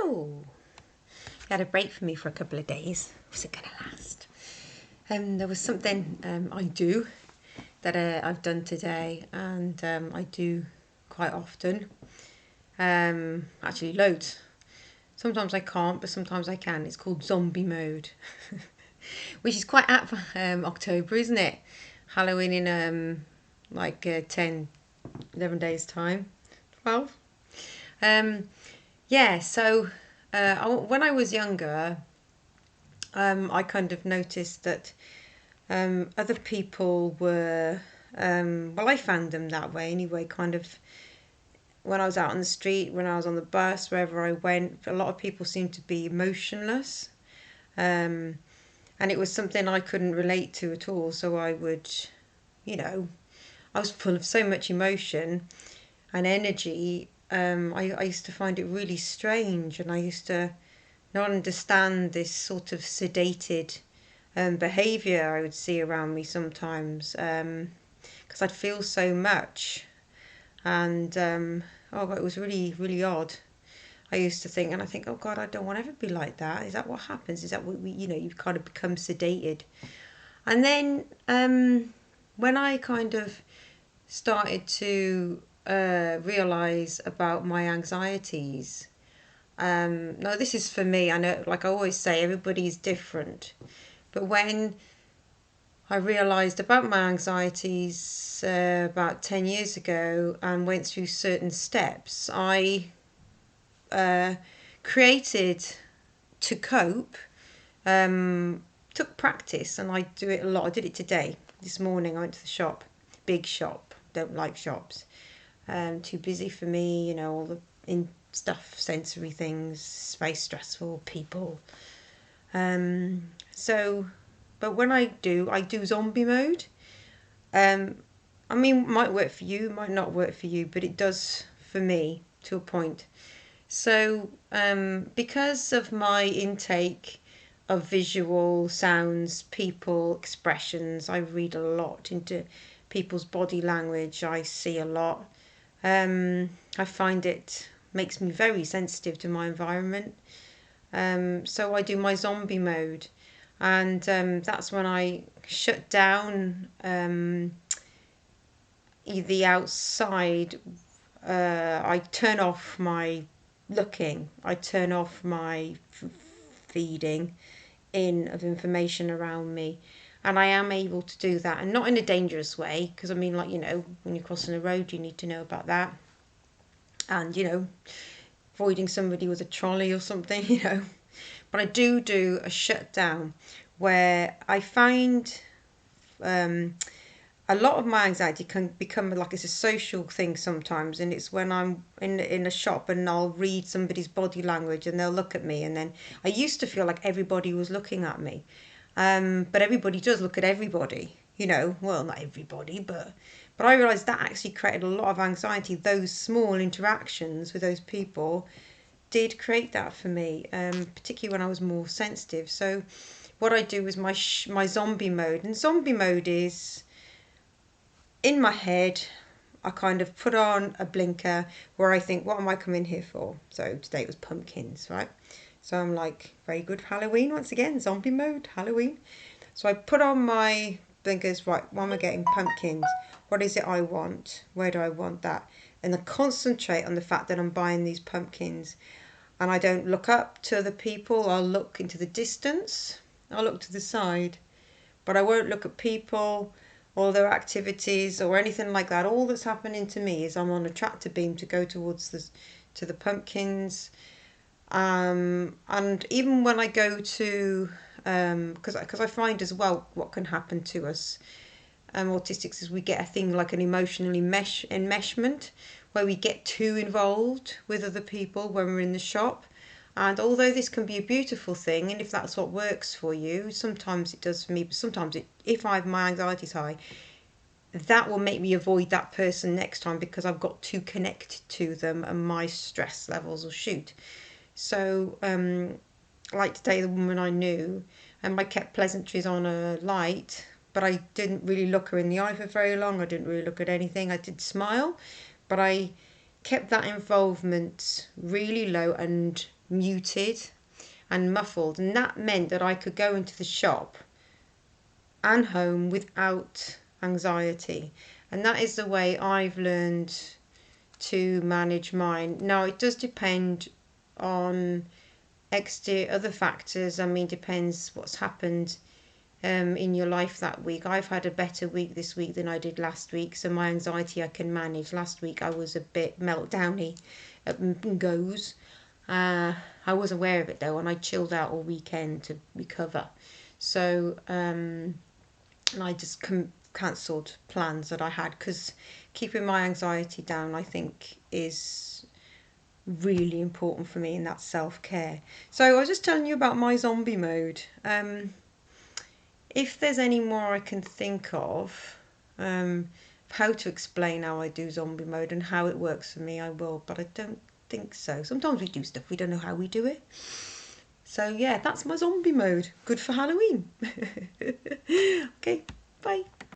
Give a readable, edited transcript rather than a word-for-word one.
Hello. Had a break for me for a couple of days. What's it gonna last? There was something I do that I've done today, and I do quite often. Actually, loads. Sometimes I can't, but sometimes I can. It's called zombie mode, which is quite apt for October, isn't it? Halloween in 10, 11 days time, 12. Yeah, so when I was younger, I kind of noticed that other people were, well, I found them that way anyway, kind of when I was out on the street, when I was on the bus, wherever I went, a lot of people seemed to be emotionless. Um, and it was something I couldn't relate to at all. So I would, you know, I was full of so much emotion and energy. I used to find it really strange, and I used to not understand this sort of sedated behaviour I would see around me sometimes, because I'd feel so much, and oh, it was really, really odd. I used to think, and I think, oh God, I don't want to ever be like that. Is that what happens? Is that what you've kind of become sedated? And then when I kind of started to realize about my anxieties. No, this is for me. I know, like I always say, everybody's different. But when I realized about my anxieties about 10 years ago and went through certain steps, I created to cope, took practice, and I do it a lot. I did it today. This morning I went to the shop, big shop, don't like shops. Too busy for me, all the stuff, sensory things, very stressful, people. So, but when I do zombie mode. I mean, it might work for you, might not work for you, but it does for me to a point. So, because of my intake of visual sounds, people, expressions, I read a lot into people's body language. I see a lot. I find it makes me very sensitive to my environment. So I do my zombie mode, and that's when I shut down the outside. I turn off my looking. I turn off my feeding in of information around me. And I am able to do that, and not in a dangerous way, because I mean, like, when you're crossing the road, you need to know about that. And, avoiding somebody with a trolley or something, But I do a shutdown where I find a lot of my anxiety can become like it's a social thing sometimes, and it's when I'm in a shop and I'll read somebody's body language and they'll look at me, and then I used to feel like everybody was looking at me, but everybody does look at everybody, well, not everybody, but I realised that actually created a lot of anxiety. Those small interactions with those people did create that for me, particularly when I was more sensitive. So what I do is my zombie mode, and zombie mode is in my head. I kind of put on a blinker where I think, what am I coming here for? So today it was pumpkins, right? So I'm like, very good for Halloween once again, zombie mode, Halloween. So I put on my blinkers, right, what am I getting? Pumpkins. What is it I want? Where do I want that? And I concentrate on the fact that I'm buying these pumpkins. And I don't look up to other people. I'll look into the distance. I'll look to the side. But I won't look at people or their activities or anything like that. All that's happening to me is I'm on a tractor beam to go towards the pumpkins. And even when I go to, because I find as well what can happen to us autistics is we get a thing like an emotional enmeshment, where we get too involved with other people when we're in the shop. And although this can be a beautiful thing, and if that's what works for you, sometimes it does for me, but sometimes if my anxiety's high, that will make me avoid that person next time because I've got too connected to them and my stress levels will shoot. So, like today, the woman I knew, and I kept pleasantries on a light, but I didn't really look her in the eye for very long. I didn't really look at anything. I did smile, but I kept that involvement really low and muted and muffled, and that meant that I could go into the shop and home without anxiety. And that is the way I've learned to manage mine. Now, it does depend on other factors. I mean, depends what's happened in your life that week. I've had a better week this week than I did last week, so my anxiety I can manage. Last week I was a bit meltdowny at goes. I was aware of it though, and I chilled out all weekend to recover. So, and I just cancelled plans that I had, because keeping my anxiety down, I think, is really important for me, and that's self-care. So I was just telling you about my zombie mode. If there's any more I can think of, how to explain how I do zombie mode and how it works for me, I will, but I don't think so. Sometimes we do stuff, we don't know how we do it. So yeah, that's my zombie mode. Good for Halloween.